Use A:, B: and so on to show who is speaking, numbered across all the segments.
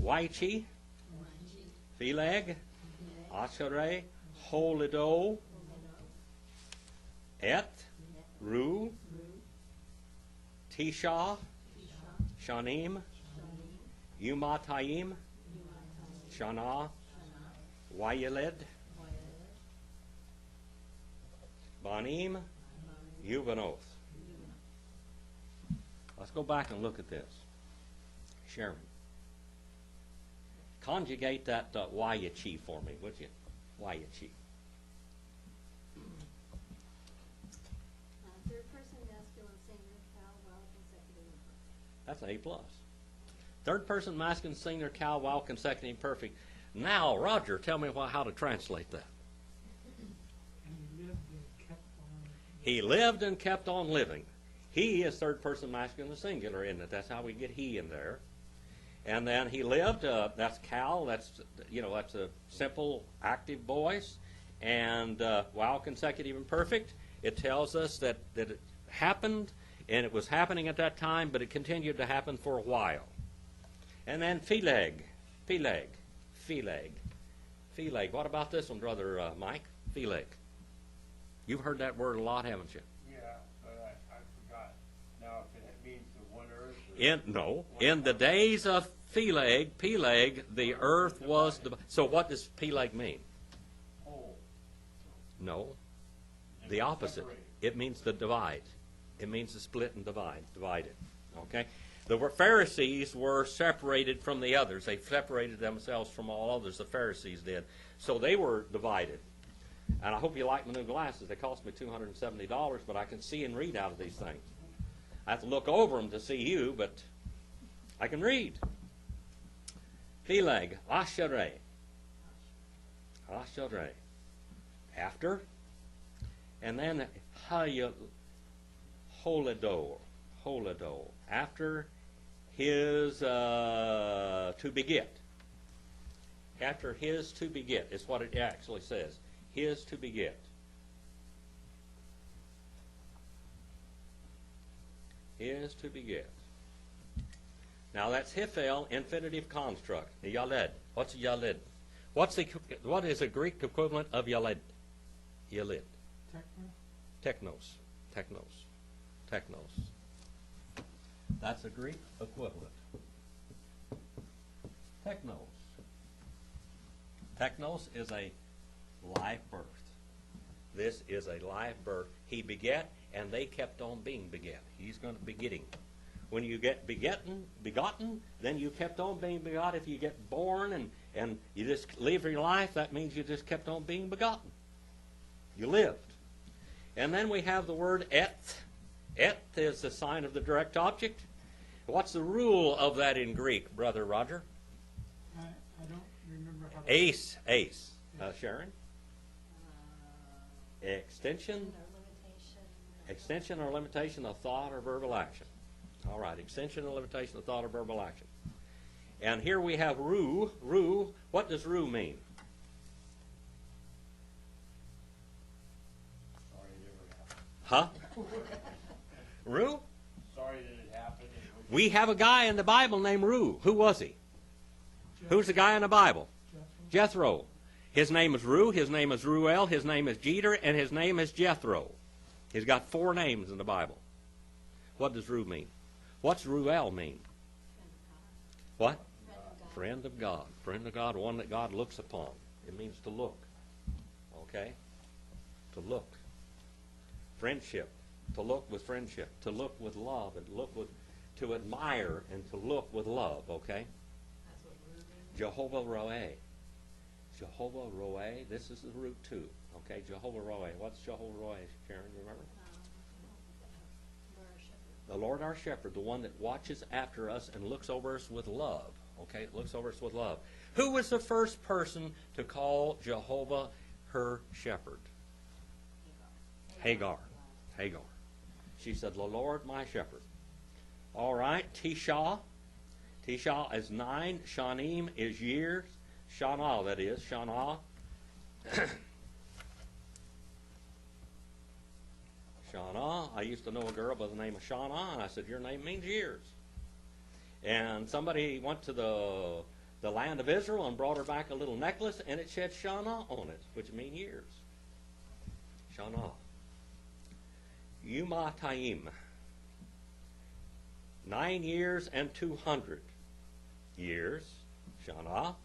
A: Waichi, Pheleg, Ashereh, Holido, Et, Ru, Tisha, Shanim, Umatayim, Shana, Wayeled, Banim, Yuvanoth. Let's go back and look at this. Sharon, conjugate that Wayachi for me, would you? Wayachi.
B: Third person masculine singular, cow, vowel, consecutive, imperfect.
A: That's A plus. Third person masculine singular, cow, vowel, consecutive, imperfect. Now, Roger, tell me how to translate that. He lived and kept on living. He is third person masculine singular, isn't it? That's how we get he in there. And then he lived. That's Cal. That's a simple active voice. And vowel, consecutive, imperfect. It tells us that it happened, and it was happening at that time, but it continued to happen for a while. And then Pheleg. What about this one, Brother Mike? Pheleg. You've heard that word a lot, haven't you?
C: Yeah, but I forgot. Now, if it means the one earth?
A: In the days of Peleg, the earth was divided. So what does Peleg mean?
C: Whole.
A: No, the opposite. It means to divide. It means to split and divided. Okay? The Pharisees were separated from the others. They separated themselves from all others, the Pharisees did. So they were divided. And I hope you like my new glasses. They cost me $270, but I can see and read out of these things. I have to look over them to see you, but I can read. Pheleg, Ashereh. After. And then Holido. After his to beget. After his to beget is what it actually says. His to beget. Is to beget. Now that's Hifel, infinitive construct. Yaled. What's Yaled? What is the Greek equivalent of Yaled? Yaled. Technos. That's a Greek equivalent. Technos is a live birth. This is a live birth. He begat, and they kept on being beget. He's going to be begetting. When you get begotten, then you kept on being begot. If you get born and you just live your life, that means you just kept on being begotten. You lived. And then we have the word et. Et is the sign of the direct object. What's the rule of that in Greek, Brother Roger?
D: I don't remember how to...
A: Ace. Sharon? Extension or limitation of thought or verbal action. All right, extension or limitation of thought or verbal action. And here we have ru. Ru, what does ru mean?
C: Sorry it ever happened.
A: Huh? Ru?
C: Sorry that it happened.
A: We have a guy in the Bible named Ru. Who was he? Who's the guy in the Bible? Jethro. His name is Ru, his name is Ruel, his name is Jeter, and his name is Jethro. He's got 4 names in the Bible. What does Ru mean? What's Ruel mean? What? Friend of God. Friend of God, one that God looks upon. It means to look. Okay? To look. Friendship. To look with friendship. To look with love. And to admire and to look with love. Okay? Jehovah Roe. Jehovah Roe. This is the root too. Okay? Jehovah Roe. What's Jehovah Roe, Sharon? You remember? The Lord our shepherd, the one that watches after us and looks over us with love. Okay? Looks over us with love. Who was the first person to call Jehovah her shepherd? Hagar. She said, the Lord my shepherd. All right, Tisha. Tisha is 9. Shanim is years. Shana, that is. Shana. Shana. I used to know a girl by the name of Shana, and I said, your name means years. And somebody went to the land of Israel and brought her back a little necklace, and it said Shana on it, which means years. Shana. Yumatayim. 9 years and 200 years. Shana.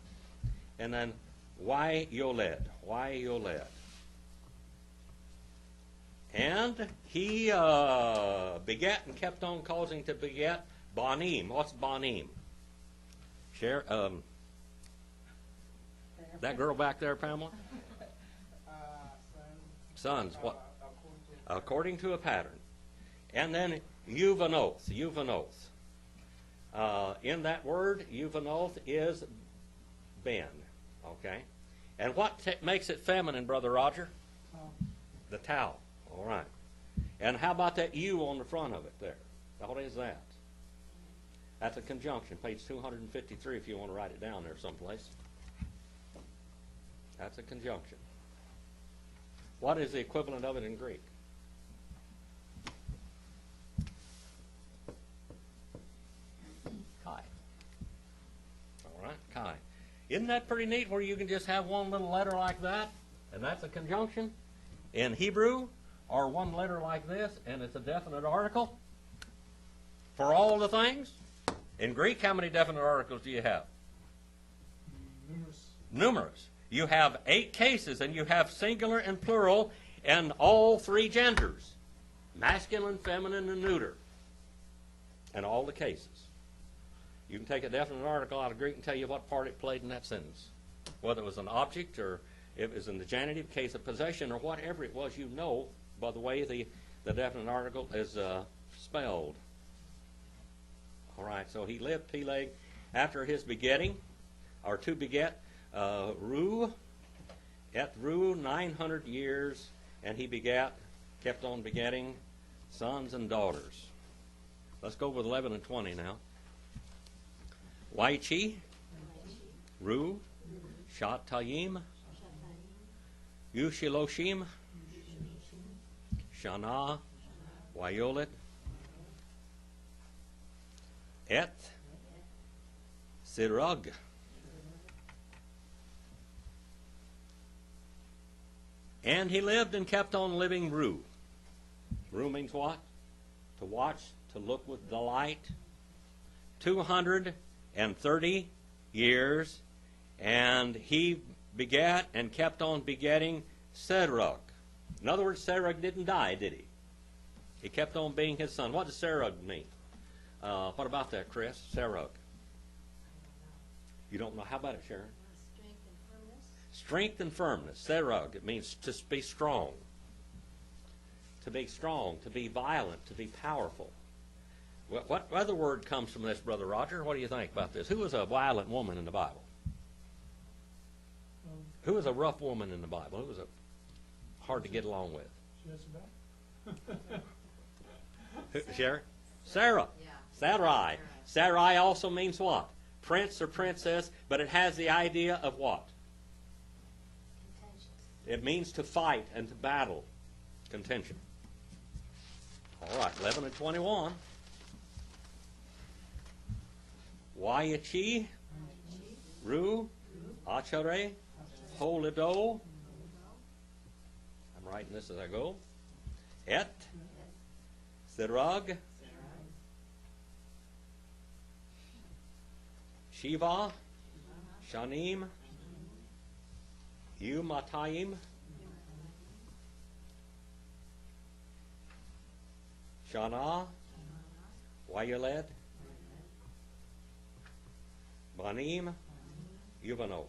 A: And then why Yoled. Why Yoled. And he begat and kept on causing to beget Banim. What's Banim? Share, that girl back there, Pamela? Sons. What? According to a pattern. And then Yuvanoth. Yuvanoth. In that word, Yuvanoth is Ben. Okay? And what makes it feminine, Brother Roger? The tau. All right. And how about that U on the front of it there? What is that? That's a conjunction, page 253 if you want to write it down there someplace. That's a conjunction. What is the equivalent of it in Greek? Chi. All right, chi. Isn't that pretty neat where you can just have one little letter like that, and that's a conjunction? In Hebrew, or one letter like this, and it's a definite article for all the things. In Greek, how many definite articles do you have? Numerous. You have 8 cases, and you have singular and plural, and all 3 genders. Masculine, feminine, and neuter. And all the cases. You can take a definite article out of Greek and tell you what part it played in that sentence. Whether it was an object, or it was in the genitive, case of possession, or whatever it was, you know by the way the definite article is spelled. All right, so he lived Peleg after his begetting, or to beget, Ru, et Ru 900 years, and he kept on begetting sons and daughters. Let's go with 11 and 20 now. Waichi, Ru, Shatayim, Yushiloshim, Shana, Wayolet, Et, Sirug. And he lived and kept on living Ru. Ru means what? To watch, to look with delight. 230 years. And he begat and kept on begetting Serug. In other words, Serug didn't die, did he? He kept on being his son. What does Serug mean? What about that, Chris? Serug. You don't know? How about it, Sharon?
B: Strength and firmness.
A: Strength and firmness. Serug. It means to be strong. To be strong. To be violent. To be powerful. What other word comes from this, Brother Roger? What do you think about this? Who was a violent woman in the Bible? Who was a rough woman in the Bible? Who was hard to get along with? Sharon? Sarah.
B: Yeah.
A: Sarai. Sarai also means what? Prince or princess, but it has the idea of what?
B: Contentious.
A: It means to fight and to battle. Contention. All right, 11 and 21. Wayachi, Ru, Achare, Holido. I'm writing this as I go. Et, Sirag, Shiva, Shanim, Umatayim, Shana, Wayaled, Banim, Yuvanoth.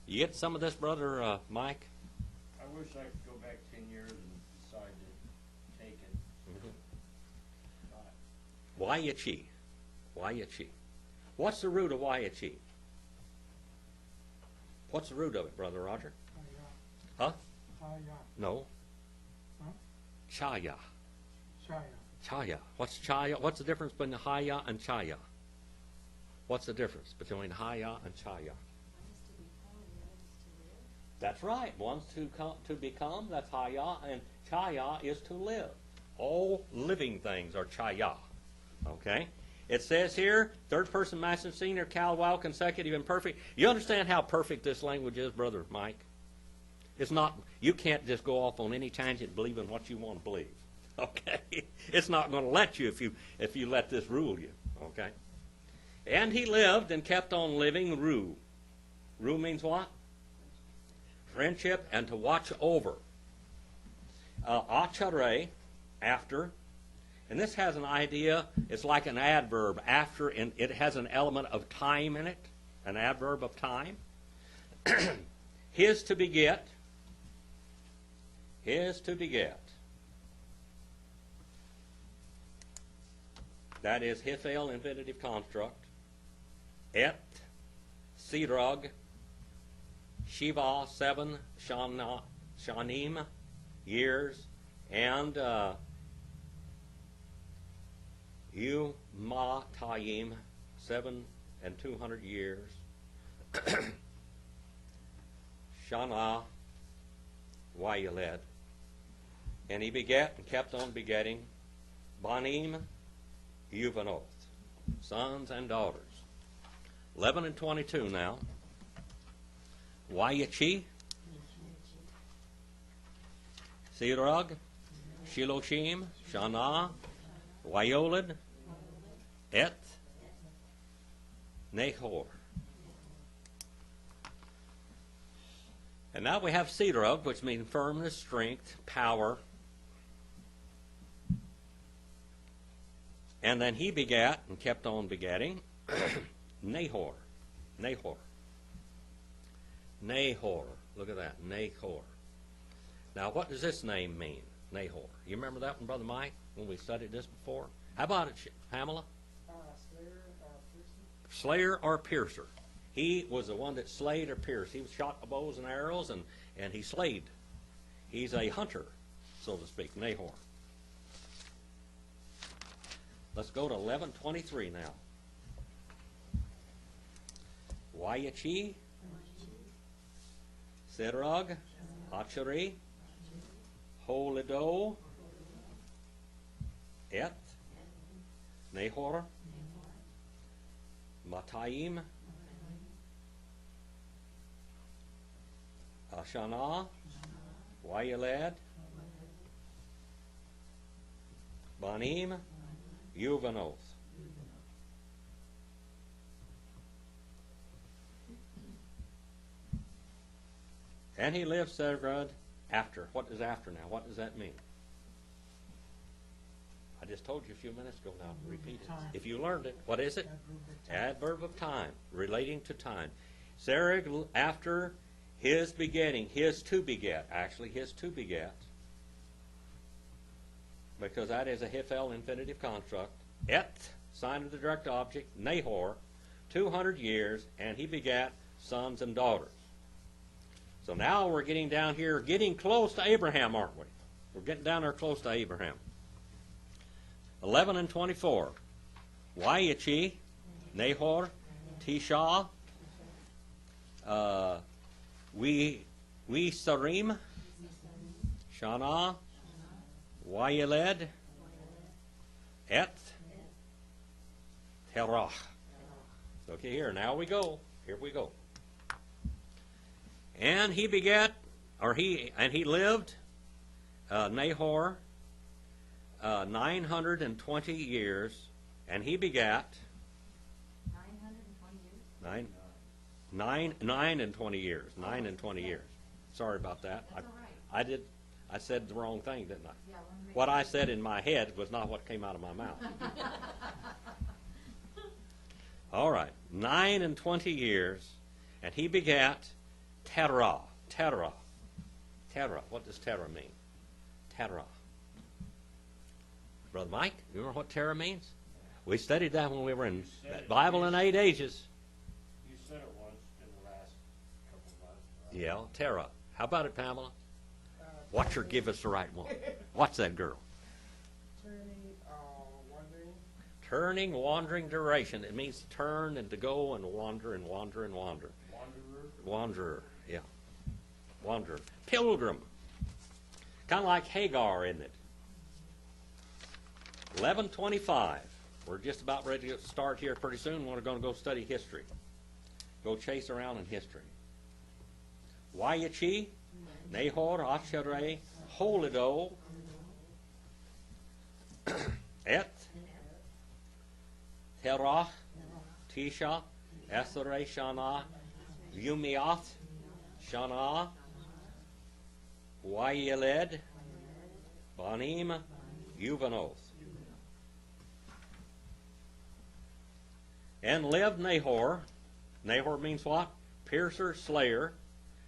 A: You get some of this, Brother Mike?
C: I wish I could go back 10 years and decide to take it.
A: Wayachi. Wayachi. What's the root of Wayachi? What's the root of it, Brother Roger? Huh? No.
D: Huh?
A: Chaya.
D: Shaya.
A: Chaya. What's Chaya? What's the difference between Haya and Chaya? What's the difference between Haya and Chaya?
B: One is to become and the other is to live.
A: That's right. One's to become, that's Haya, and Chaya is to live. All living things are Chaya. Okay? It says here, third person masculine singular, cal, while, consecutive, and perfect. You understand how perfect this language is, Brother Mike? It's not, you can't just go off on any tangent believing what you want to believe. Okay? It's not going to let you if you let this rule you. Okay? And he lived and kept on living, rue. Rue means what? Friendship and to watch over. Achare, after. And this has an idea, it's like an adverb, after, and it has an element of time in it, an adverb of time. His to beget. His to beget. That is Hifel infinitive construct. Et, Sidrog, Shiva, 7, Shanim, years, and Umatayim, 7 and 200 years. Shana, Wayeled. And he begat and kept on begetting Banim, Yuvanoth, sons and daughters. 11 and 22 now. Wayachi, Sirag, Shiloshim, Shana, Wayoled, Et, Nahor. And now we have Sirag, which means firmness, strength, power. And then he begat and kept on begetting Nahor. Nahor. Nahor. Look at that. Nahor. Now, what does this name mean? Nahor. You remember that one, Brother Mike, when we studied this before? How about it, Pamela? Slayer or piercer. He was the one that slayed or pierced. He was shot with bows and arrows, and he slayed. He's a hunter, so to speak. Nahor. Let's go to 11:23 now. Wayachi, Serag, Achari, Holido, Et, Nahor, Matayim, Ashana, Wayeled, Banim, Yuvanoth. And he lived Sergrad after. What is after now? What does that mean? I just told you a few minutes ago now. Repeat it. If you learned it, what is it? Adverb of time, relating to time. Serg after his begetting, his to beget, actually, his to beget. Because that is a Hifel infinitive construct. Et, sign of the direct object, Nahor, 200 years, and he begat sons and daughters. So now we're getting down here, getting close to Abraham, aren't we? We're getting down there close to Abraham. 11 and 24. Wayachi, Nahor, Tisha, we Sarim, Shana, Wayeled, Et, Terach. Okay, here, now we go. Here we go. And he begat, he lived, Nahor, 920 years, and he begat
B: 920 years?
A: 9 and 20 years. 9 and 20 years. Sorry about that.
B: That's all right.
A: I said the wrong thing, didn't I?
B: Yeah,
A: What I said in my head was not what came out of my mouth. All right. 9 and 20 years, and he begat Terah. Terah. Terah. What does Terah mean? Terah. Brother Mike, you remember what Terah means? We studied that when we were in Bible in 8 Ages.
C: You said it once in the last couple of months.
A: Yeah, Terah. How about it, Pamela? Watch her give us the right one. Watch that girl.
D: Wandering.
A: Turning, wandering, duration. It means to turn and to go and wander and wander and wander. Wanderer, yeah. Wanderer. Pilgrim. Kind of like Hagar, isn't it? 11:25. We're just about ready to start here pretty soon. We're going to go study history. Go chase around in history. Wayachi, Nahor, Achere, Holido, Et, Terach, Tisha, Esere, Shana, Yumiath, Shana, Wayeled, Banim, Yuvanoth. And lived Nahor. Nahor means what? Piercer, slayer.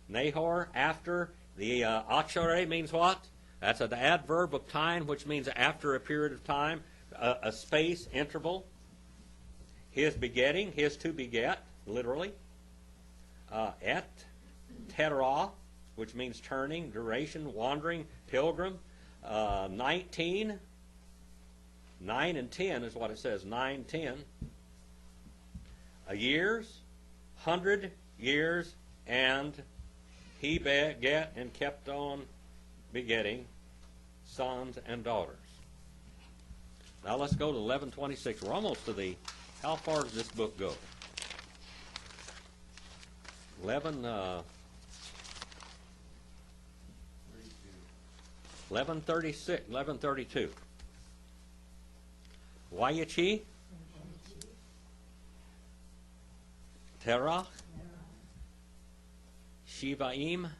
A: Nahor after the Achere means what? That's an adverb of time, which means after a period of time, a space, interval. His begetting, his to beget, literally. Et, terah, which means turning, duration, wandering, pilgrim. 19, 9 and 10 is what it says, 9, 10. Years, 100 years, and he begat and kept on begetting sons and daughters. Now let's go to 1126. We're almost to the, how far does this book go? 1136, 1132. Wayachi, Terach, Shivaim,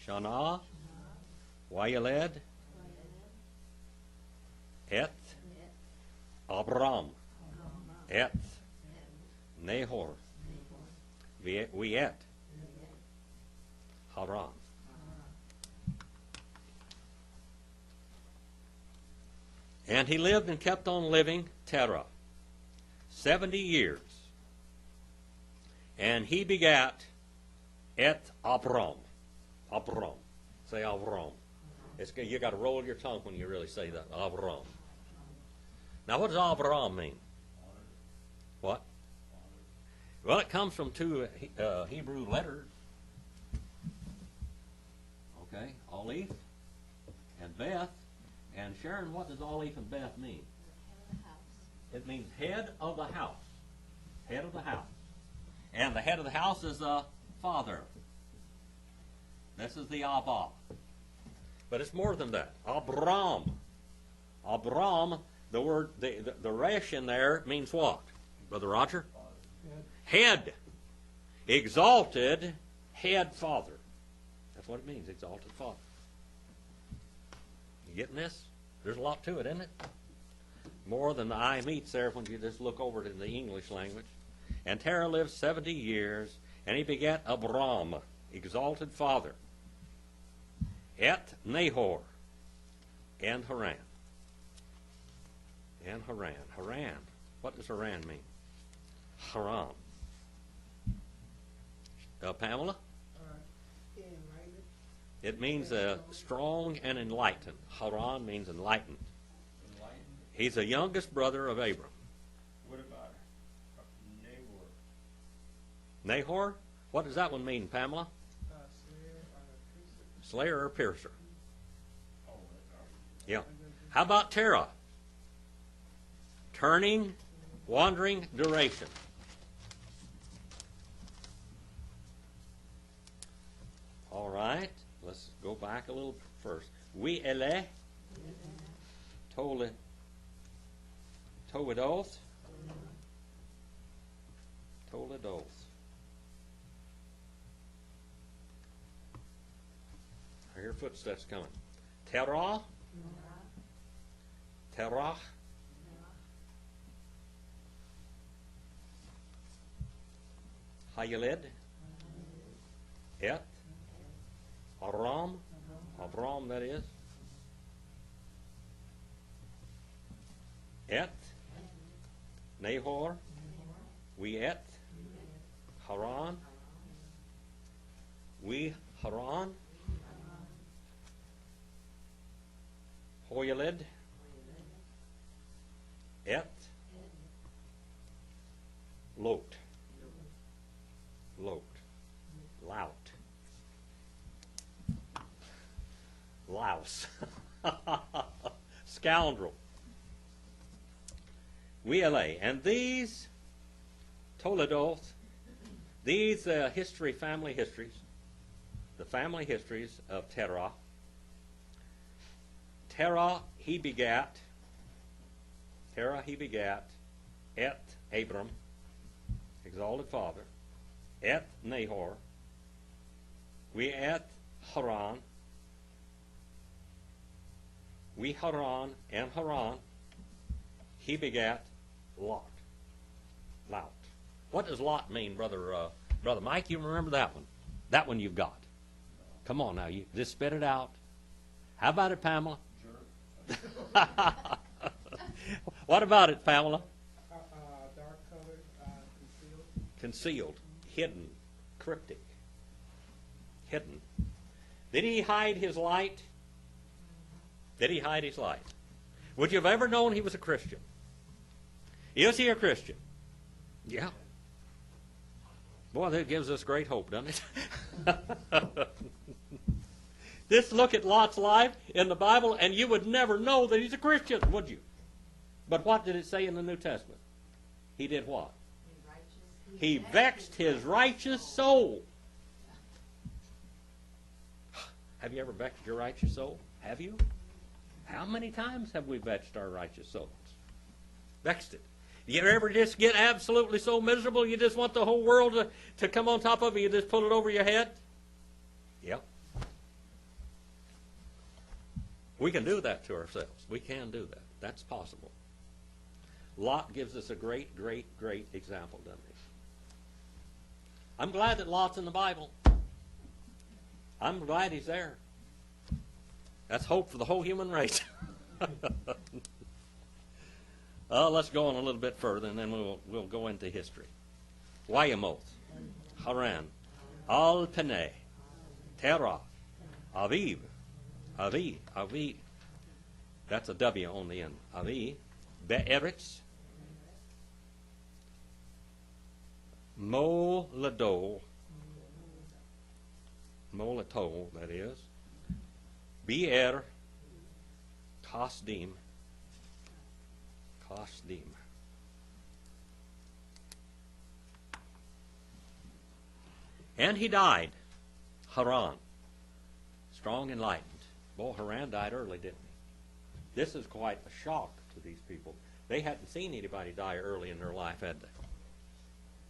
A: Shana, Wayeled, Et, Abram, Et, Nahor, Viet, Haran. And he lived and kept on living, Terah, 70 years. And he begat Et Abram. Abram. Say Avram. You got to roll your tongue when you really say that. Avram. Now, what does Avram mean? What? Well, it comes from two Hebrew letters. Okay, Aleph and Beth. And Sharon, what does Aleph and Beth mean?
B: Head of the house.
A: It means head of the house. Head of the house. And the head of the house is the father. This is the Abba. But it's more than that. Abram. Abram, the word, the resh in there means what? Brother Roger? Head. Exalted head father. That's what it means, exalted father. You getting this? There's a lot to it, isn't it? More than the eye meets there when you just look over it in the English language. And Terah lived 70 years, and he begat Abram, exalted father, Et Nahor, and Haran. And Haran. Haran. What does Haran mean? Haran. Pamela? It means strong and enlightened. Haran means enlightened.
C: Enlightened.
A: He's the youngest brother of Abram.
C: What about Nahor?
A: Nahor? What does that one mean, Pamela? Slayer or piercer?
C: Oh,
A: Yeah. How about Terah? Turning, wandering, duration. All right. Let's go back a little first. We ele, toledoth, toledoth. I hear footsteps coming. Terah, Terach, Hayeled, Et, Aram, Abram that is, Et, Nahor, Wiet, Haran, Haran, Hoyeled, Et, Lot, Lot, Lout, Louse, Scoundrel, WLA. And these Toledos, these family histories, the family histories of Terah. Terah he begat Et Abram, exalted father, Et Nahor, we Et Haran, we Haran, and Haran, he begat Lot. Lot. What does Lot mean, Brother Mike? You remember that one? That one you've got. Come on now, you just spit it out. How about it, Pamela?
C: Sure.
A: What about it, Pamela?
D: Dark colored, concealed.
A: Concealed, hidden, cryptic, hidden. Did he hide his light? Did he hide his light? Would you have ever known he was a Christian? Is he a Christian? Yeah. Boy, that gives us great hope, doesn't it? Just look at Lot's life in the Bible, and you would never know that he's a Christian, would you? But what did it say in the New Testament? He did what? He vexed his righteous soul. Have you ever vexed your righteous soul? Have you? How many times have we vexed our righteous souls? Vexed it. You ever just get absolutely so miserable you just want the whole world to come on top of you, you just pull it over your head? Yep. We can do that to ourselves. We can do that. That's possible. Lot gives us a great, great, great example, doesn't he? I'm glad that Lot's in the Bible. I'm glad he's there. That's hope for the whole human race. Let's go on a little bit further, and then we'll go into history. Wyamoth, Haran, Al-Paneh, Terah, Aviv, Avi. That's a W on the end. Avi, Be'eretz, Moladol, that is, Be'er, Kasdim. And he died, Haran, strong and enlightened. Boy, Haran died early, didn't he? This is quite a shock to these people. They hadn't seen anybody die early in their life, had they?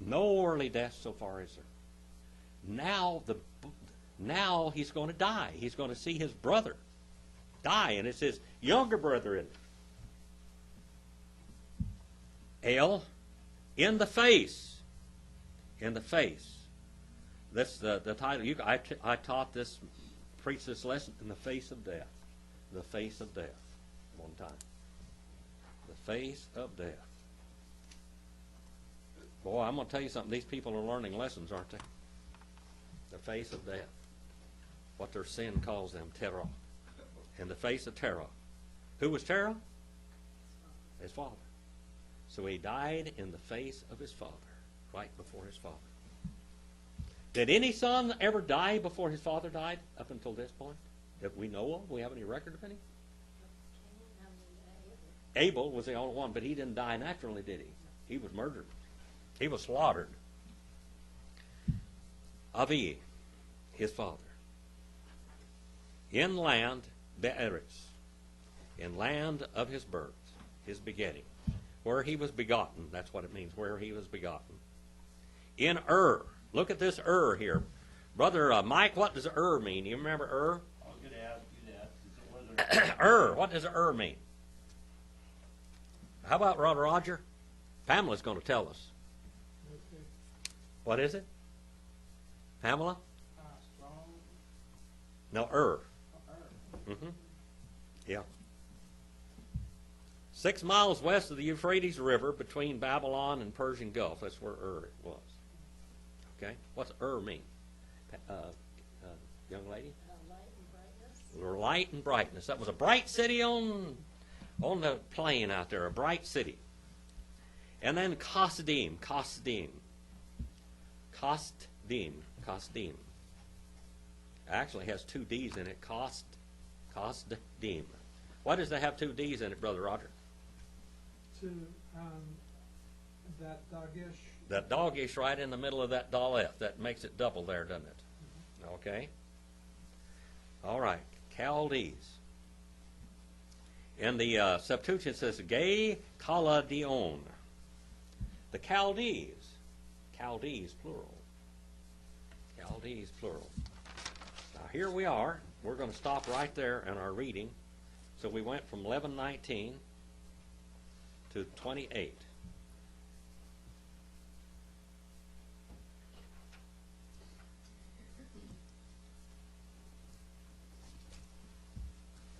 A: No early death so far, is there? Now he's going to die. He's going to see his brother die, and it's his younger brother in the face. That's the title. I taught this, preached this lesson, in the face of death. The face of death. One time. The face of death. Boy, I'm going to tell you something. These people are learning lessons, aren't they? The face of death. What their sin calls them, Terah. In the face of Terah. Who was Terah? His father. So he died in the face of his father, right before his father. Did any son ever die before his father died up until this point that we know of? We have any record of any? Abel was the only one, but he didn't die naturally, did he? He was murdered. He was slaughtered. Avi, his father. In land, Be'eretz, in land of his birth, his begetting, where he was begotten. That's what it means, where he was begotten. In look at this here. Brother Mike, what does mean? You remember
C: I was going to ask you that.
A: What does mean? How about Brother Roger? Pamela's going to tell us. What is it? Pamela?
D: Strong.
A: No, Mm-hmm. Yeah. 6 miles west of the Euphrates River, between Babylon and Persian Gulf. That's where was. Okay? What's mean? Young lady?
B: Light and brightness.
A: Light and brightness. That was a bright city on the plain out there, a bright city. And then Kasdim. Actually has 2 D's in it. Kasdim. Why does it have 2 D's in it, Brother Roger?
D: To That doggish.
A: That doggish right in the middle of that Daleth. That makes it double there, doesn't it? Okay. All right. Chaldees. In the Septuagint it says, Gay Kala Dion. The Chaldees. Chaldees, plural. Chaldees, plural. Now here we are. We're going to stop right there in our reading. So we went from 11:19 to 28.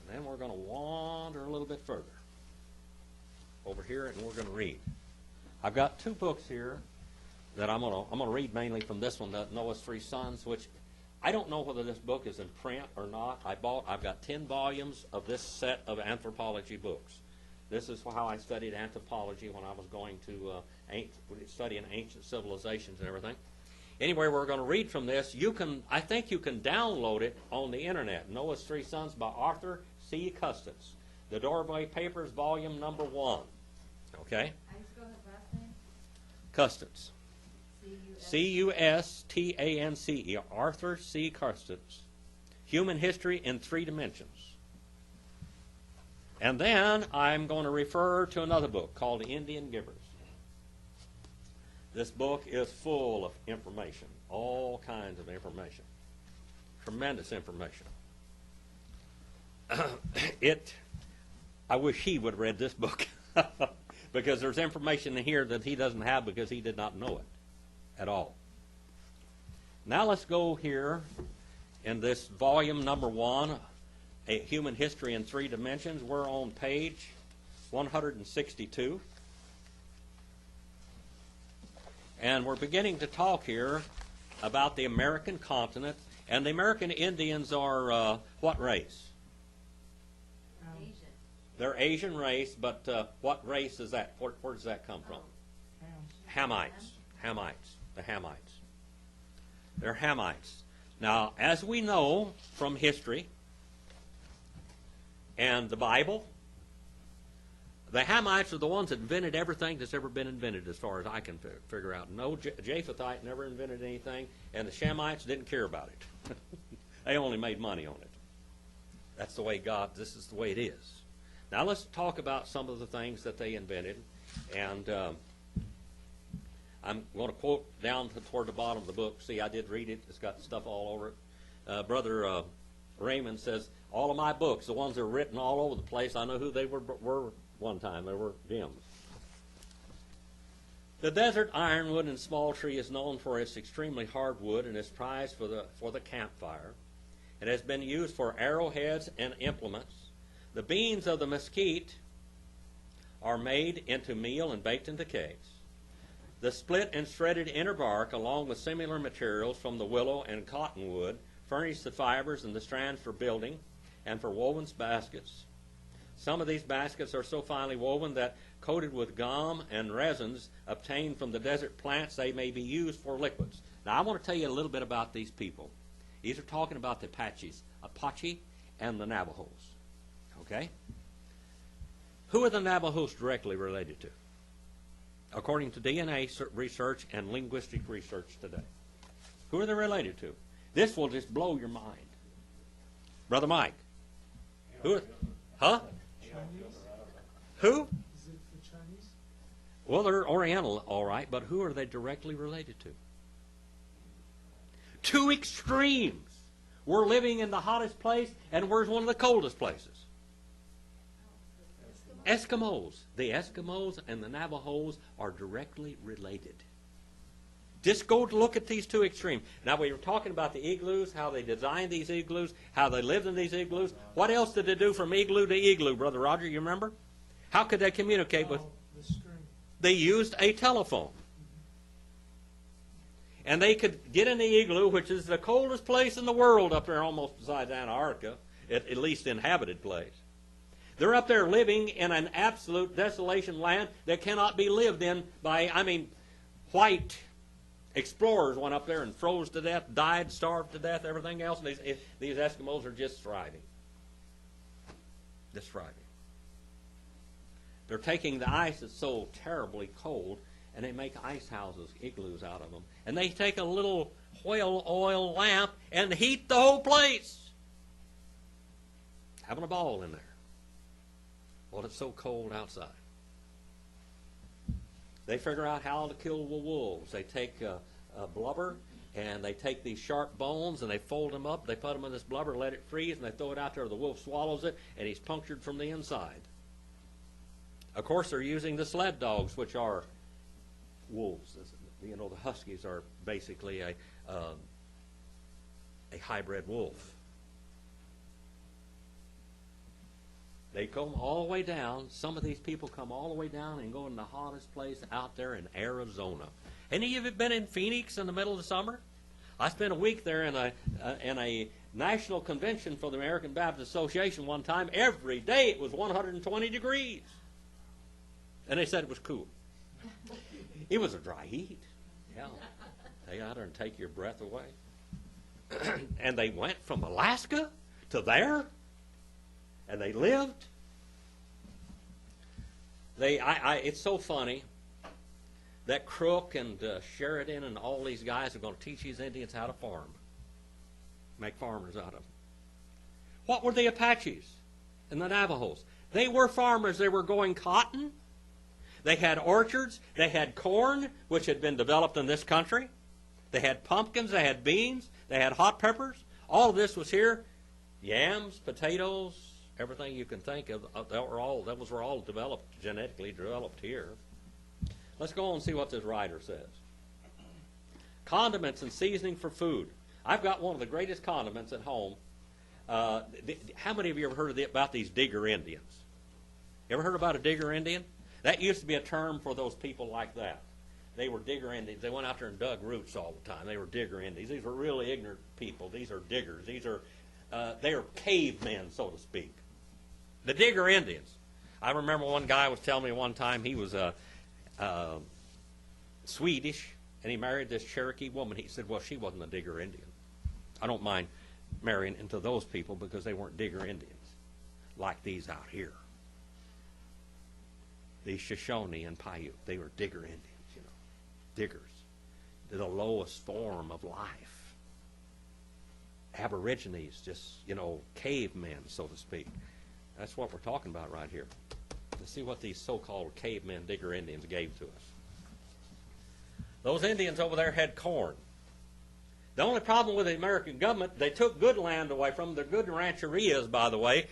A: And then we're going to wander a little bit further over here, and we're going to read. I've got two books here that I'm going to read mainly from this one, Noah's Three Sons, which I don't know whether this book is in print or not. I've got 10 volumes of this set of anthropology books. This is how I studied anthropology when I was going to studying ancient civilizations and everything. Anyway, we're going to read from this. I think you can download it on the internet. Noah's Three Sons by Arthur C. Custis. The Doorway Papers, volume number 1. Okay?
B: How you spell his last name?
A: Custis.
B: C-U-S.
A: C-U-S-T-A-N-C-E. Arthur C. Custis. Human History in Three Dimensions. And then I'm going to refer to another book called The Indian Givers. This book is full of information, all kinds of information, tremendous information. I wish he would have read this book because there's information in here that he doesn't have because he did not know it at all. Now let's go here in this volume number 1, A Human History in Three Dimensions. We're on page 162. And we're beginning to talk here about the American continent. And the American Indians are what race?
B: Asian.
A: They're Asian race, but what race is that? Where does that come from? Hamites. Hamites. The Hamites. They're Hamites. Now, as we know from history and the Bible, the Hamites are the ones that invented everything that's ever been invented as far as I can figure out. No, Japhethite never invented anything, and the Shemites didn't care about it. They only made money on it. That's the way this is the way it is. Now let's talk about some of the things that they invented, and I'm going to quote down toward the bottom of the book. See, I did read it. It's got stuff all over it. Brother Raymond says, all of my books, the ones that are written all over the place, I know who they were one time. They were gems. The desert ironwood and small tree is known for its extremely hard wood and is prized for the campfire. It has been used for arrowheads and implements. The beans of the mesquite are made into meal and baked into cakes. The split and shredded inner bark, along with similar materials from the willow and cottonwood, furnish the fibers and the strands for building and for woven baskets. Some of these baskets are so finely woven that, coated with gum and resins obtained from the desert plants, they may be used for liquids. Now, I want to tell you a little bit about these people. These are talking about the Apache and the Navajos. Okay? Who are the Navajos directly related to? According to DNA research and linguistic research today. Who are they related to? This will just blow your mind. Brother Mike. Who? Huh?
D: Chinese?
A: Who?
D: Is it the Chinese?
A: Well, they're Oriental, all right, but who are they directly related to? Two extremes. We're living in the hottest place, and where's one of the coldest places? Eskimos. The Eskimos and the Navajos are directly related. Just go to look at these two extremes. Now, we were talking about the igloos, how they designed these igloos, how they lived in these igloos. What else did they do from igloo to igloo, Brother Roger, you remember? How could they communicate with?
D: The string.
A: They used a telephone. And they could get in the igloo, which is the coldest place in the world up there, almost besides Antarctica, at least inhabited place. They're up there living in an absolute desolation land that cannot be lived in by, white explorers went up there and froze to death, died, starved to death, everything else. And these Eskimos are just thriving. Just thriving. They're taking the ice that's so terribly cold, and they make ice houses, igloos out of them. And they take a little whale oil lamp and heat the whole place. Having a ball in there. Well, it's so cold outside. They figure out how to kill the wolves. They take blubber, and they take these sharp bones, and they fold them up. They put them in this blubber, let it freeze, and they throw it out there. The wolf swallows it, and he's punctured from the inside. Of course, they're using the sled dogs, which are wolves. You know, the huskies are basically a hybrid wolf. They come all the way down. Some of these people come all the way down and go in the hottest place out there in Arizona. Any of you been in Phoenix in the middle of the summer? I spent a week there in a national convention for the American Baptist Association one time. Every day it was 120 degrees. And they said it was cool. It was a dry heat. Yeah. They out there and take your breath away. And they went from Alaska to there. And they lived. It's so funny that Crook and Sheridan and all these guys are going to teach these Indians how to farm. Make farmers out of them. What were the Apaches and the Navajos? They were farmers. They were growing cotton. They had orchards. They had corn, which had been developed in this country. They had pumpkins. They had beans. They had hot peppers. All of this was here. Yams, potatoes, everything you can think of. Those were all developed, genetically developed here. Let's go on and see what this writer says. Condiments and seasoning for food. I've got one of the greatest condiments at home. How many of you ever heard about these digger Indians? You ever heard about a digger Indian? That used to be a term for those people like that. They were digger Indians. They went out there and dug roots all the time. They were digger Indians. These were really ignorant people. These are diggers. They are cavemen, so to speak. The digger Indians. I remember one guy was telling me one time he was Swedish, and he married this Cherokee woman. He said, well, she wasn't a digger Indian. I don't mind marrying into those people because they weren't digger Indians like these out here. These Shoshone and Paiute, they were digger Indians, you know, diggers. They're the lowest form of life. Aborigines, just, you know, cavemen, so to speak. That's what we're talking about right here. Let's see what these so-called cavemen, digger Indians gave to us. Those Indians over there had corn. The only problem with the American government, they took good land away from them. They're good rancherias, by the way,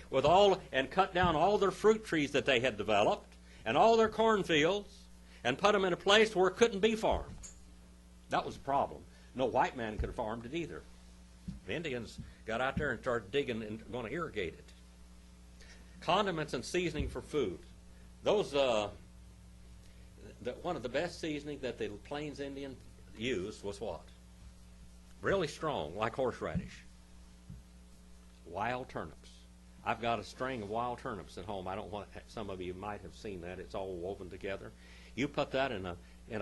A: and cut down all their fruit trees that they had developed and all their cornfields and put them in a place where it couldn't be farmed. That was the problem. No white man could have farmed it either. The Indians got out there and started digging and going to irrigate it. Condiments and seasoning for food. Those, one of the best seasoning that the Plains Indian used was what? Really strong, like horseradish. Wild turnips. I've got a string of wild turnips at home. I don't want. Some of you might have seen that. It's all woven together. You put that in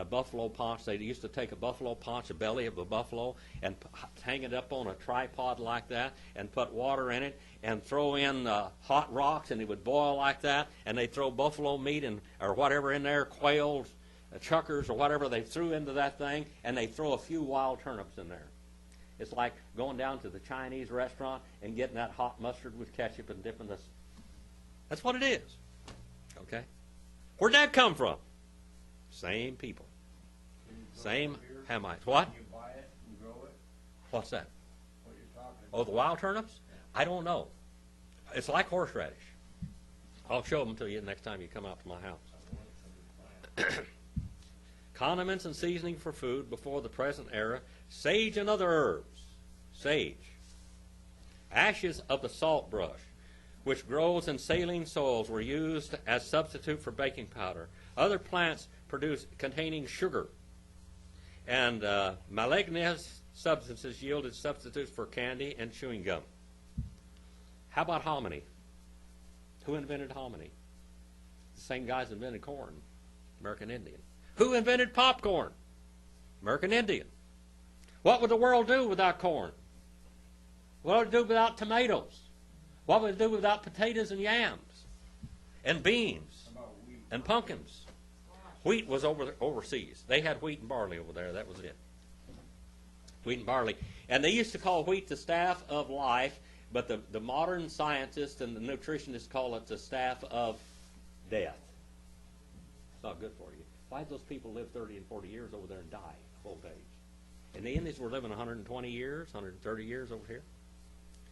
A: a buffalo paunch. They used to take a buffalo paunch, a belly of a buffalo, and hang it up on a tripod like that, and put water in it, and throw in hot rocks, and it would boil like that. And they throw buffalo meat or whatever in there, quails, chuckers, or whatever they threw into that thing, and they throw a few wild turnips in there. It's like going down to the Chinese restaurant and getting that hot mustard with ketchup and dipping this. That's what it is. Okay? Where'd that come from? Same people. Same Hamites. What?
C: Can you buy it and grow it?
A: What's that?
C: What you're talking about?
A: Oh, the wild turnips? I don't know. It's like horseradish. I'll show them to you next time you come out to my house. Condiments and seasoning for food before the present era. Sage and other herbs. Sage. Ashes of the salt brush, which grows in saline soils, were used as substitute for baking powder. Other plants containing sugar. And malignous substances yielded substitutes for candy and chewing gum. How about hominy? Who invented hominy? The same guys invented corn. American Indian. Who invented popcorn? American Indian. What would the world do without corn? What would it do without tomatoes? What would it do without potatoes and yams? And beans?
C: How about wheat?
A: and pumpkins. Wheat was overseas. They had wheat and barley over there. That was it. Wheat and barley. And they used to call wheat the staff of life, but the modern scientists and the nutritionists call it the staff of death. It's not good for you. Why did those people live 30 and 40 years over there and die of old age? And the Indians were living 120 years, 130 years over here.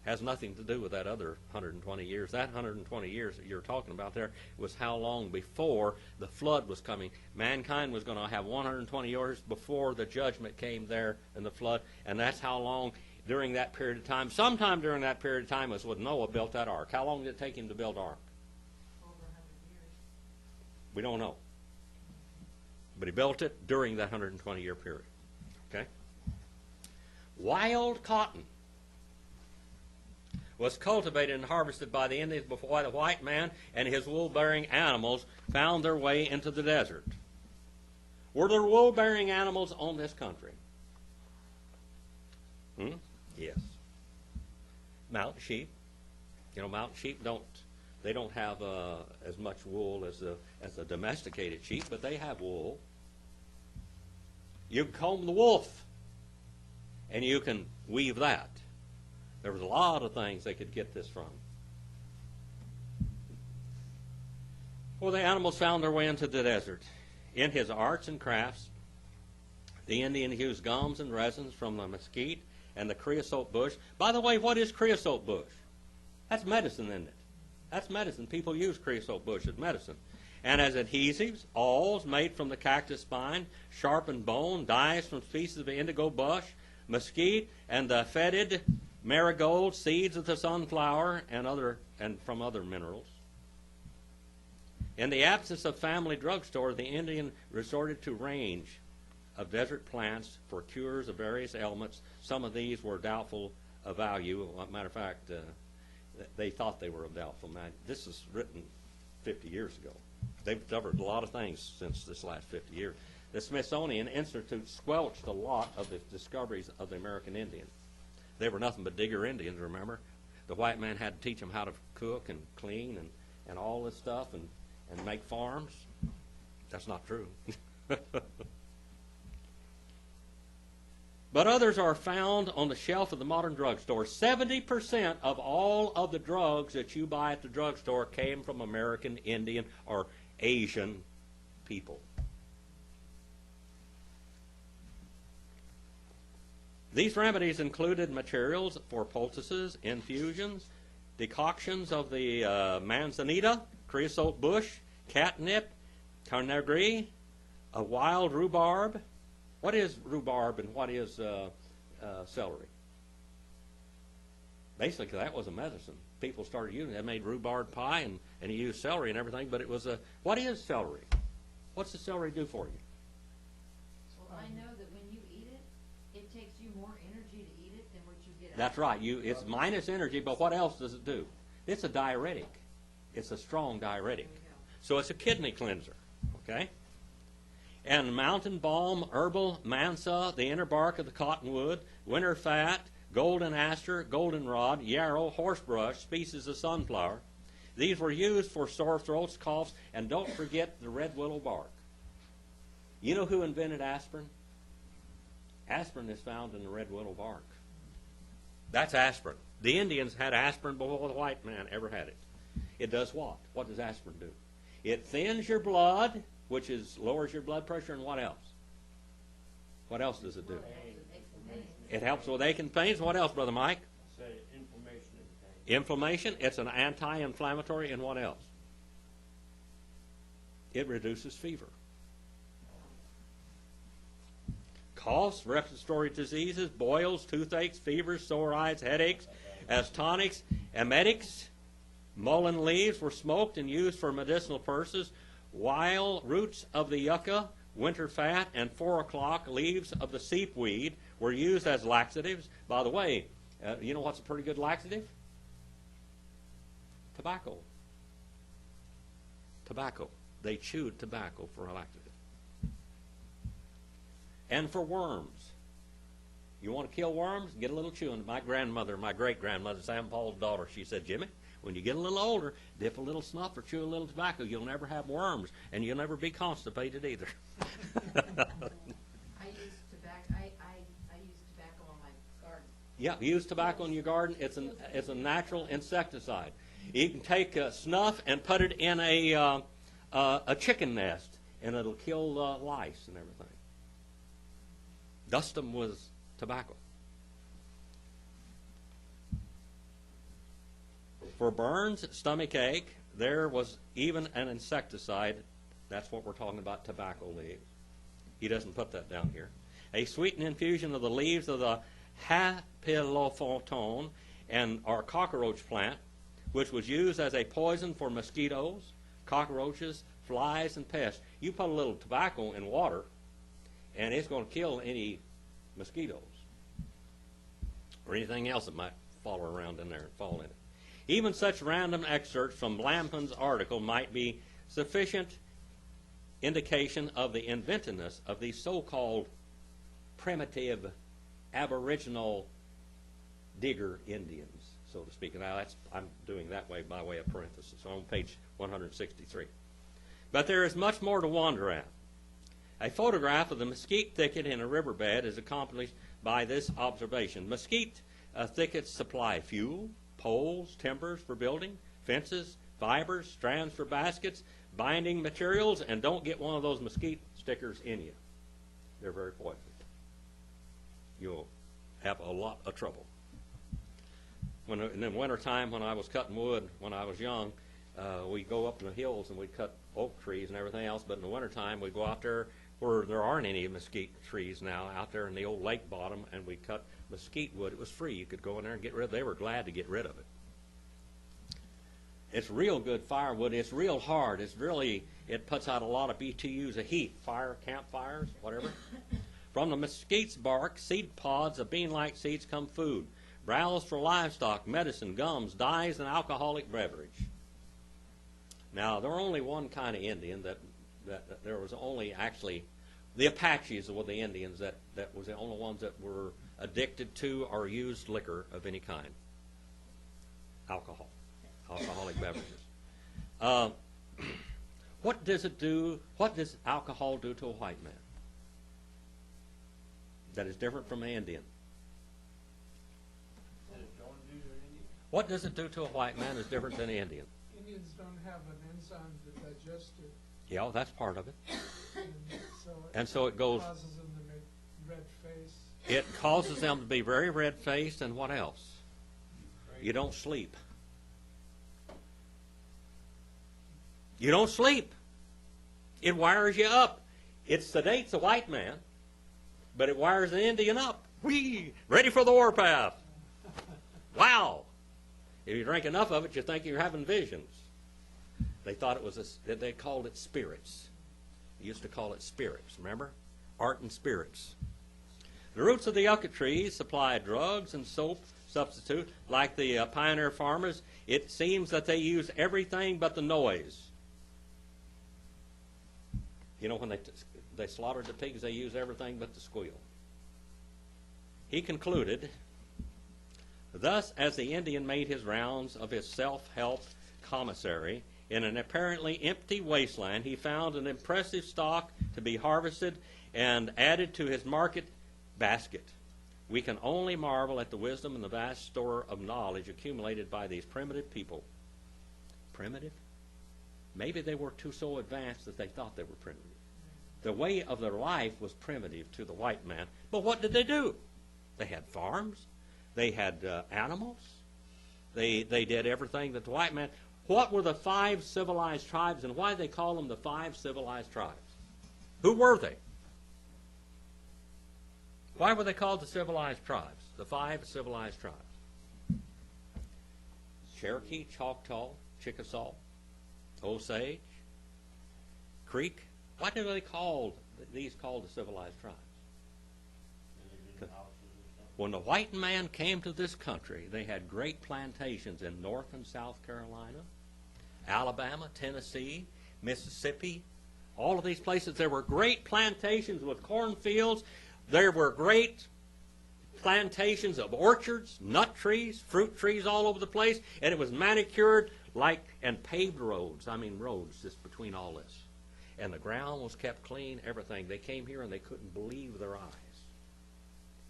A: Has nothing to do with that other 120 years. That 120 years that you're talking about there was how long before the flood was coming. Mankind was going to have 120 years before the judgment came there in the flood, and that's how long during that period of time. Sometime during that period of time was when Noah built that ark. How long did it take him to build the ark?
B: Over 100 years.
A: We don't know. But he built it during that 120-year period. Okay? Wild cotton was cultivated and harvested by the Indians before the white man and his wool-bearing animals found their way into the desert. Were there wool-bearing animals on this country? Yes. Mountain sheep. You know, mountain sheep don't have as much wool as the domesticated sheep, but they have wool. You can comb the wolf, and you can weave that. There was a lot of things they could get this from. Well, the animals found their way into the desert. In his arts and crafts, the Indian used gums and resins from the mesquite and the creosote bush. By the way, what is creosote bush? That's medicine, isn't it? That's medicine. People use creosote bush as medicine. And as adhesives, awls made from the cactus spine, sharpened bone, dyes from species of indigo bush, mesquite, and the fetid marigold, seeds of the sunflower, and from other minerals. In the absence of family drugstore, the Indian resorted to range of desert plants for cures of various ailments. Some of these were doubtful of value. As a matter of fact, they thought they were of doubtful value. This is written 50 years ago. They've discovered a lot of things since this last 50 years. The Smithsonian Institute squelched a lot of the discoveries of the American Indian. They were nothing but digger Indians, remember? The white man had to teach them how to cook and clean and all this stuff and make farms. That's not true. But others are found on the shelf of the modern drugstore. 70% of all of the drugs that you buy at the drugstore came from American Indian or Asian people. These remedies included materials for poultices, infusions, decoctions of the manzanita, creosote bush, catnip, carnauba, a wild rhubarb. What is rhubarb and what is celery? Basically, that was a medicine. People started using it. They made rhubarb pie and you used celery and everything, but it was a... What is celery? What's the celery do for you?
B: Well, I know that when you eat it, it takes you more energy to eat it than what you get out.
A: That's right. It's minus energy, but what else does it do? It's a diuretic. It's a strong diuretic. So it's a kidney cleanser, okay? And mountain balm, herbal mansa, the inner bark of the cottonwood, winter fat, golden aster, goldenrod, yarrow, horsebrush, species of sunflower. These were used for sore throats, coughs, and don't forget the red willow bark. You know who invented aspirin? Aspirin is found in the red willow bark. That's aspirin. The Indians had aspirin before the white man ever had it. It does what? What does aspirin do? It thins your blood, which lowers your blood pressure, and what else? What else does it do? It helps with ache and pains. What else, Brother Mike?
C: Say inflammation and pain.
A: Inflammation. It's an anti-inflammatory, and what else? It reduces fever. Coughs, respiratory diseases, boils, toothaches, fevers, sore eyes, headaches, as tonics, emetics. Mullein leaves were smoked and used for medicinal purposes. Wild roots of the yucca, winter fat, and 4 o'clock leaves of the seepweed were used as laxatives. By the way, you know what's a pretty good laxative? Tobacco. Tobacco. They chewed tobacco for a laxative. And for worms. You want to kill worms? Get a little chewing. My grandmother, my great-grandmother, Sam Paul's daughter, she said, Jimmy, When you get a little older, dip a little snuff or chew a little tobacco. You'll never have worms, and you'll never be constipated either.
B: I use tobacco on my garden.
A: Yeah, use tobacco in your garden. It's a natural insecticide. You can take snuff and put it in a chicken nest, and it'll kill lice and everything. Dust them with tobacco. For burns, stomach ache, there was even an insecticide. That's what we're talking about, tobacco leaves. He doesn't put that down here. A sweetened infusion of the leaves of the Papillophotone and our cockroach plant, which was used as a poison for mosquitoes, cockroaches, flies, and pests. You put a little tobacco in water, and it's going to kill any mosquitoes or anything else that might fall around in there and fall in it. Even such random excerpts from Lampman's article might be sufficient indication of the inventiveness of these so-called primitive aboriginal digger Indians, so to speak. Now, I'm doing that way by way of parenthesis on page 163. But there is much more to wonder at. A photograph of the mesquite thicket in a riverbed is accomplished by this observation. Mesquite thickets supply fuel, poles, timbers for building, fences, fibers, strands for baskets, binding materials, and don't get one of those mesquite stickers in you. They're very poisonous. You'll have a lot of trouble. In the wintertime, when I was cutting wood, when I was young, we'd go up in the hills and we'd cut oak trees and everything else, but in the wintertime, we'd go out there where there aren't any mesquite trees now, out there in the old lake bottom, and we'd cut mesquite wood. It was free. You could go in there and get rid of it. They were glad to get rid of it. It's real good firewood. It's real hard. It puts out a lot of BTUs of heat, campfires, whatever. From the mesquite's bark, seed pods of bean-like seeds come food, browse for livestock, medicine, gums, dyes, and alcoholic beverage. Now, there were only one kind of Indian that there was only actually the Apaches were the Indians that was the only ones that were addicted to or used liquor of any kind. Alcoholic beverages. What does it do? What does alcohol do to a white man that is different from an Indian? What does it do to a white man that's different than an Indian?
D: Indians don't have an enzyme to digest it.
A: Yeah, that's part of it.
D: And
A: so it goes.
D: Causes them to make red face.
A: It causes them to be very red-faced, and what else? You don't sleep. You don't sleep. It wires you up. It sedates a white man, but it wires an Indian up. Whee! Ready for the warpath. Wow! If you drink enough of it, you think you're having visions. They thought it was they called it spirits. They used to call it spirits, remember? Art and spirits. The roots of the yucca trees supply drugs and soap substitute. Like the pioneer farmers, it seems that they use everything but the noise. You know, when they slaughtered the pigs, they used everything but the squeal. He concluded, thus, as the Indian made his rounds of his self-help commissary, in an apparently empty wasteland, he found an impressive stock to be harvested and added to his market basket. We can only marvel at the wisdom and the vast store of knowledge accumulated by these primitive people. Primitive? Maybe they were so advanced that they thought they were primitive. The way of their life was primitive to the white man. But what did they do? They had farms. They had animals. They did everything that the white man... What were the 5 civilized tribes, and why did they call them the 5 civilized tribes? Who were they? Why were they called the civilized tribes, the 5 civilized tribes? Cherokee, Choctaw, Chickasaw, Osage, Creek. Why do they call these called the civilized tribes? When the white man came to this country, they had great plantations in North and South Carolina, Alabama, Tennessee, Mississippi, all of these places. There were great plantations with cornfields. There were great plantations of orchards, nut trees, fruit trees all over the place, and it was manicured and paved roads. I mean roads just between all this. And the ground was kept clean, everything. They came here and they couldn't believe their eyes.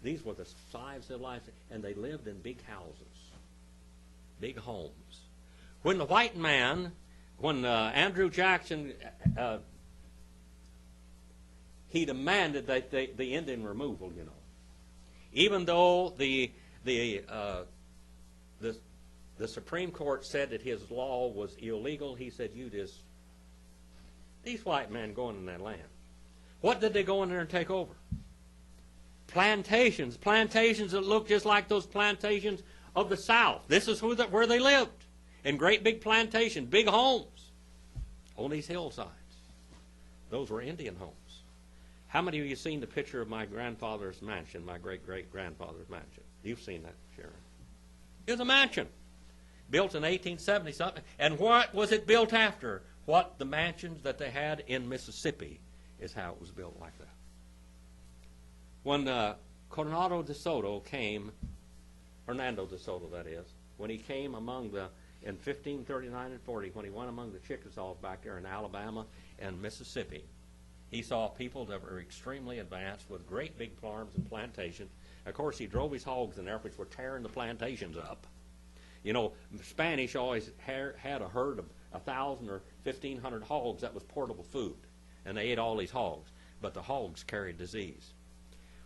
A: These were the size of life, and they lived in big houses, big homes. When the white man, when Andrew Jackson, he demanded that the Indian removal, you know. Even though the Supreme Court said that his law was illegal, he said, these white men going in that land. What did they go in there and take over? Plantations that looked just like those plantations of the South. This is where they lived, in great big plantations, big homes on these hillsides. Those were Indian homes. How many of you seen the picture of my grandfather's mansion, my great-great-grandfather's mansion? You've seen that, Sharon. It was a mansion built in 1870-something. And what was it built after? What the mansions that they had in Mississippi is how it was built like that. When Hernando de Soto, that is, when he came in 1539 and 40, when he went among the Chickasaws back there in Alabama and Mississippi, he saw people that were extremely advanced with great big farms and plantations. Of course, he drove his hogs in there, which were tearing the plantations up. You know, Spanish always had a herd of 1,000 or 1,500 hogs. That was portable food, and they ate all these hogs. But the hogs carried disease.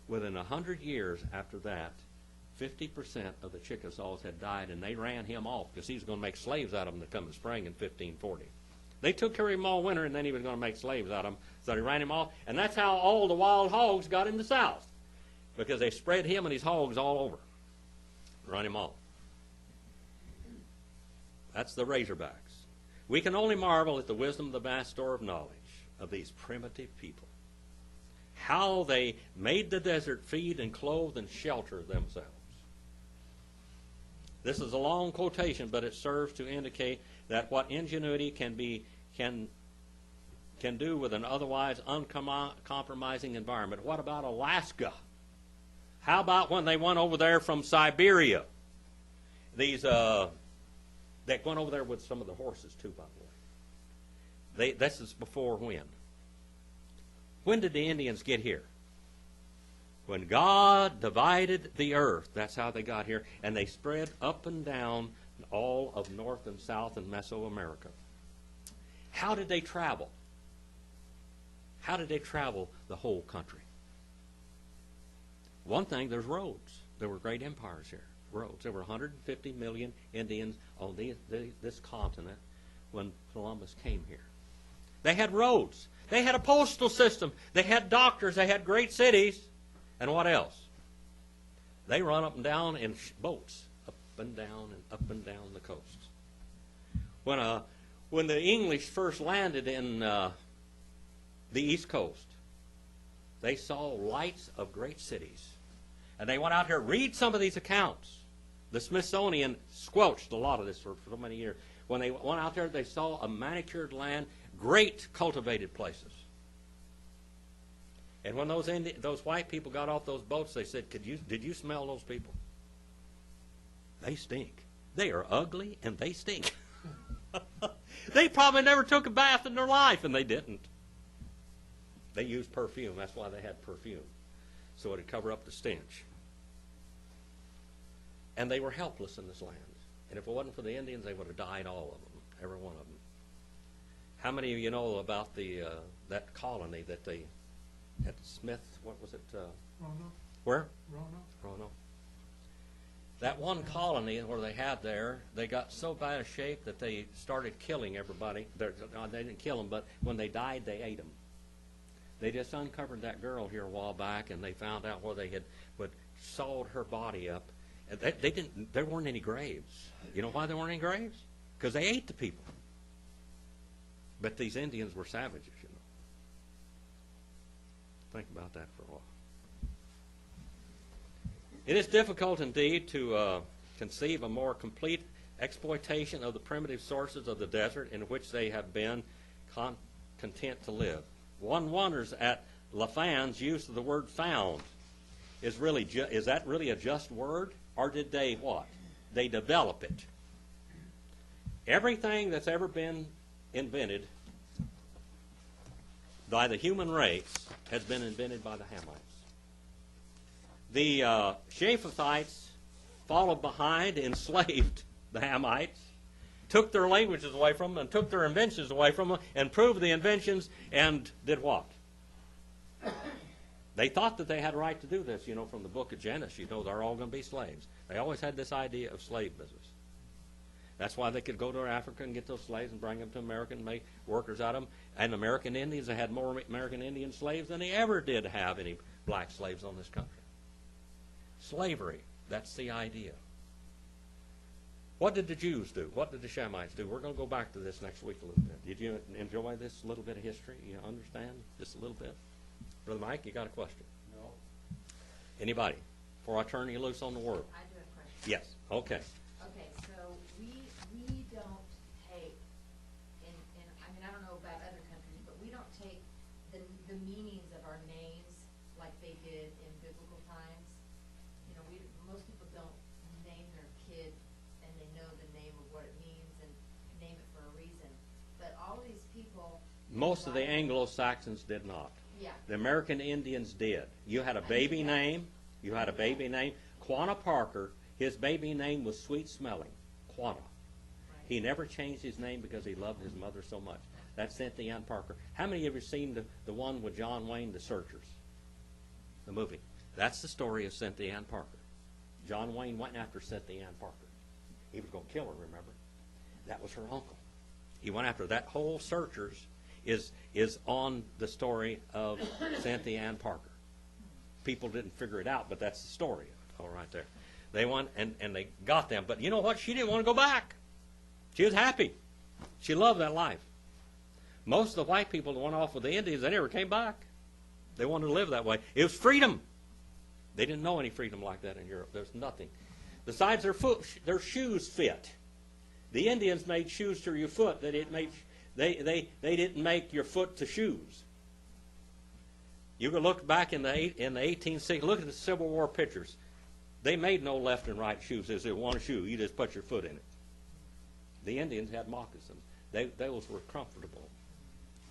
A: Within 100 years after that, 50% of the Chickasaws had died, and they ran him off because he was going to make slaves out of them to come in spring in 1540. They took care of him all winter, and then he was going to make slaves out of them, so they ran him off. And that's how all the wild hogs got in the South, because they spread him and his hogs all over, run him off. That's the Razorbacks. We can only marvel at the wisdom of the vast store of knowledge of these primitive people. How they made the desert feed and clothe and shelter themselves. This is a long quotation, but it serves to indicate that what ingenuity can do with an otherwise uncompromising environment. What about Alaska? How about when they went over there from Siberia? They went over there with some of the horses too, by the way. This is before when? When did the Indians get here? When God divided the earth. That's how they got here. And they spread up and down all of North and South and Mesoamerica. How did they travel? How did they travel the whole country? One thing, there's roads. There were great empires here. Roads. There were 150 million Indians on this continent when Columbus came here. They had roads. They had a postal system. They had doctors. They had great cities. And what else? They run up and down in boats, up and down the coast. When the English first landed in the East Coast, they saw lights of great cities. And they went out here, read some of these accounts. The Smithsonian squelched a lot of this for so many years. When they went out there, they saw a manicured land, great cultivated places. And when those white people got off those boats, they said, did you smell those people? They stink. They are ugly and they stink. They probably never took a bath in their life, and they didn't. They used perfume. That's why they had perfume, so it would cover up the stench. And they were helpless in this land. And if it wasn't for the Indians, they would have died, all of them, every one of them. How many of you know about that colony that they at Smith? What was it?
D: Roanoke.
A: Where?
D: Roanoke.
A: That one colony where they had there, they got so bad a shape that they started killing everybody. They didn't kill them, but when they died, they ate them. They just uncovered that girl here a while back, and they found out where they had sawed her body up. And there weren't any graves. You know why there weren't any graves? Because they ate the people. But these Indians were savages, you know. Think about that for a while. It is difficult indeed to conceive a more complete exploitation of the primitive sources of the desert in which they have been content to live. One wonders at LaFane's use of the word found. is that really a just word? Or did they what? They develop it. Everything that's ever been invented by the human race has been invented by the Hamites. The Japhethites followed behind, enslaved the Hamites, took their languages away from them, and took their inventions away from them, and proved the inventions, and did what? They thought that they had a right to do this. From the book of Genesis, they're all going to be slaves. They always had this idea of slave business. That's why they could go to Africa and get those slaves and bring them to America and make workers out of them. And American Indians, they had more American Indian slaves than they ever did have any black slaves on this country. Slavery, that's the idea. What did the Jews do? What did the Shemites do? We're going to go back to this next week a little bit. Did you enjoy this little bit of history? You understand just a little bit? Brother Mike, you got a question?
C: No.
A: Anybody? Before I turn you loose on the Word.
B: I do have a question.
A: Yes. Okay.
B: Okay, so we don't take, I don't know about other countries, but we don't take the meanings of our names like they did in biblical times. Most people don't name their kid and they know the name of what it means and name it for a reason. But all these people...
A: Most of the Anglo-Saxons did not.
B: Yeah.
A: The American Indians did. You had a baby name. Quanah Parker, his baby name was sweet smelling. Quanah.
B: Right.
A: He never changed his name because he loved his mother so much. That's Cynthia Ann Parker. How many of you have seen the one with John Wayne, The Searchers? The movie. That's the story of Cynthia Ann Parker. John Wayne went after Cynthia Ann Parker. He was going to kill her, remember? That was her uncle. He went after that whole Searchers is on the story of Cynthia Ann Parker. People didn't figure it out, but that's the story of it, all right there. They went and they got them. But you know what? She didn't want to go back. She was happy. She loved that life. Most of the white people that went off with the Indians, they never came back. They wanted to live that way. It was freedom. They didn't know any freedom like that in Europe. There's nothing. Besides, their shoes fit. The Indians made shoes to your foot. They didn't make your foot to shoes. You can look back in the 1860s. Look at the Civil War pictures. They made no left and right shoes. There's one shoe. You just put your foot in it. The Indians had moccasins. Those were comfortable.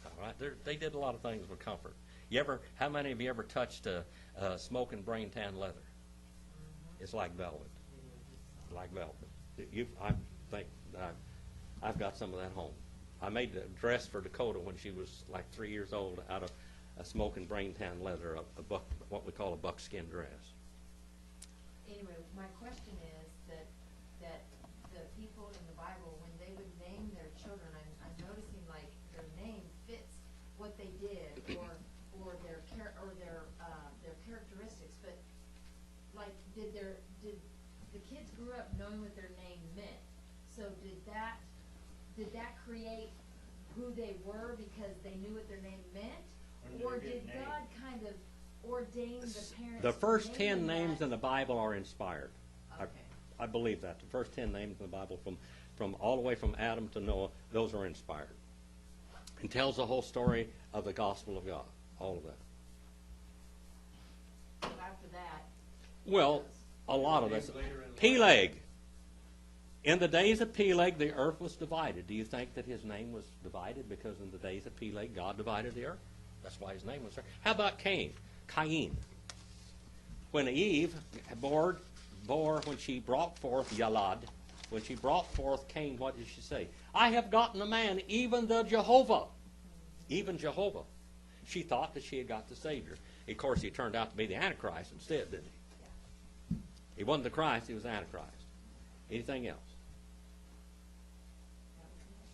A: All right, they did a lot of things with comfort. How many of you ever touched smoking brain tan leather? It's like velvet. Like velvet. I think I've got some of that home. I made a dress for Dakota when she was like 3 years old out of a smoking brain tan leather, what we call a buckskin dress.
B: Anyway, my question is that the people in the Bible, when they would name their children, I'm noticing like their name fits what they did or their characteristics. But like, did the kids grew up knowing what their name meant? So did that create who they were because they knew what their name meant? Or did God kind of ordain the parents?
A: The first
B: to
A: 10
B: name
A: names
B: that?
A: in the Bible are inspired.
B: Okay.
A: I believe that. The first 10 names in the Bible, from all the way from Adam to Noah, those are inspired. And tells the whole story of the gospel of God. All of that.
B: So after that,
A: Well, a lot of this. Peleg. In the days of Peleg, the earth was divided. Do you think that his name was divided because in the days of Peleg, God divided the earth? That's why his name was there. How about Cain? Cain. When Eve bore when she brought forth Yalad, when she brought forth Cain, what did she say? I have gotten a man, even the Jehovah. Even Jehovah. She thought that she had got the Savior. Of course, he turned out to be the Antichrist instead, didn't he? He wasn't the Christ, he was the Antichrist. Anything else?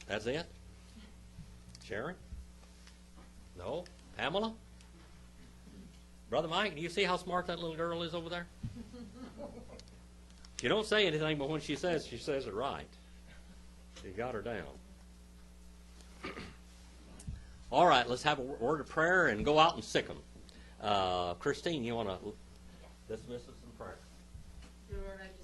A: That's it? Sharon? No? Pamela? Brother Mike, do you see how smart that little girl is over there? She don't say anything, but when she says it right. You got her down. All right, let's have a word of prayer and go out and sick them. Christine, you want to dismiss us in prayer?
B: Lord, I